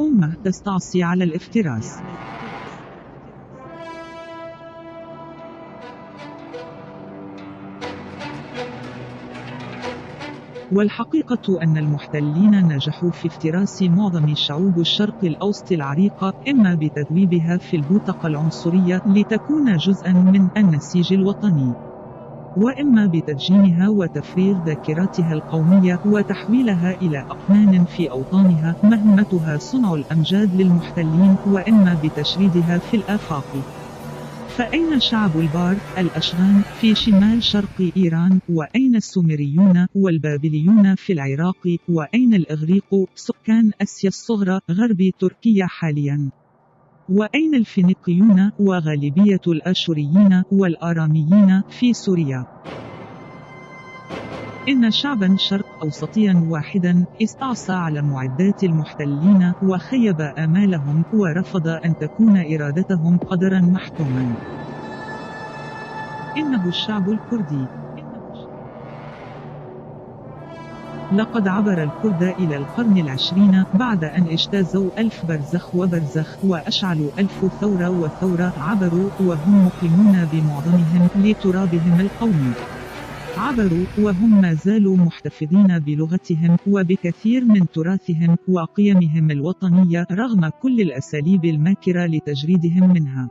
أمة تستعصي على الافتراس. والحقيقة أن المحتلين نجحوا في افتراس معظم شعوب الشرق الأوسط العريقة، إما بتذويبها في البوتقة العنصرية لتكون جزءا من النسيج الوطني، وإما بتدجينها وتفريغ ذاكرتها القومية وتحويلها إلى أقنان في أوطانها مهمتها صنع الأمجاد للمحتلين، وإما بتشريدها في الآفاق. فأين شعب البار الأشغان في شمال شرق إيران؟ وأين السومريون والبابليون في العراق؟ وأين الإغريق سكان آسيا الصغرى غرب تركيا حاليا؟ وأين الفينيقيون وغالبية الآشوريين والآراميين في سوريا؟ إن شعبا شرق أوسطيا واحدا استعصى على معدات المحتلين وخيب آمالهم ورفض أن تكون إرادتهم قدرا محتوما. إنه الشعب الكردي. لقد عبر الكرد إلى القرن العشرين بعد أن اجتازوا 1000 برزخ وبرزخ وأشعلوا 1000 ثورة وثورة. عبروا وهم مقيمون بمعظمهم لترابهم القومي. عبروا وهم ما زالوا محتفظين بلغتهم وبكثير من تراثهم وقيمهم الوطنية رغم كل الأساليب الماكرة لتجريدهم منها.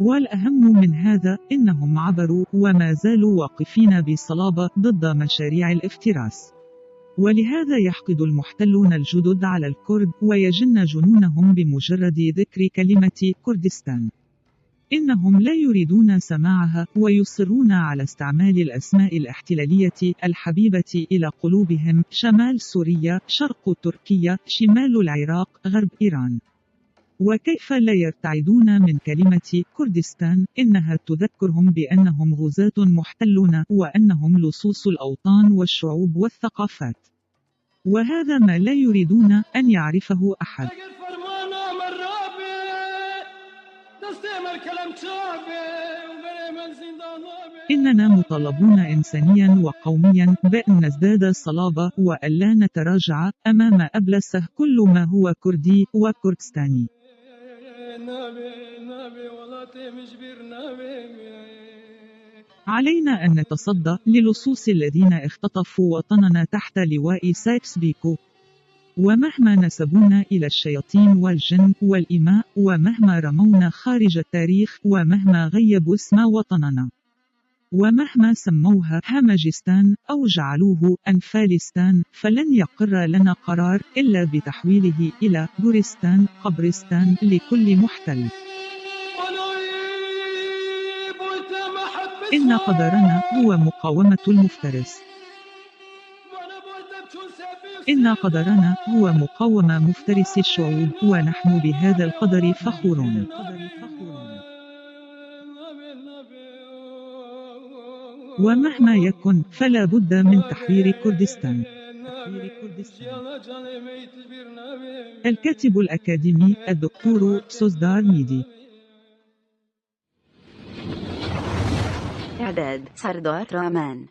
والأهم من هذا إنهم عبروا وما زالوا واقفين بصلابة ضد مشاريع الافتراس. ولهذا يحقد المحتلون الجدد على الكرد ويجن جنونهم بمجرد ذكر كلمة كردستان. إنهم لا يريدون سماعها ويصرون على استعمال الأسماء الاحتلالية الحبيبة إلى قلوبهم: شمال سوريا، شرق تركيا، شمال العراق، غرب إيران. وكيف لا يرتعدون من كلمة كردستان؟ إنها تذكرهم بأنهم غزاة محتلون وأنهم لصوص الأوطان والشعوب والثقافات. وهذا ما لا يريدون أن يعرفه أحد. إننا مطالبون إنسانيا وقوميا بأن نزداد صلابة وألا نتراجع أمام أبلسه كل ما هو كردي وكردستاني. علينا أن نتصدى للصوص الذين اختطفوا وطننا تحت لواء سايكس بيكو، ومهما نسبونا إلى الشياطين والجن والإماء، ومهما رمونا خارج التاريخ، ومهما غيبوا اسم وطننا، ومهما سموها همجستان أو جعلوه أنفالستان، فلن يقر لنا قرار إلا بتحويله إلى جورستان قبرستان لكل محتل. إن قدرنا هو مقاومة المفترس. إن قدرنا هو مقاومة مفترس الشعوب، ونحن بهذا القدر فخورون. ومهما يكن فلا بد من تحرير كردستان. الكاتب الأكاديمي الدكتور سوزدار ميدي. إعداد سردار رامان.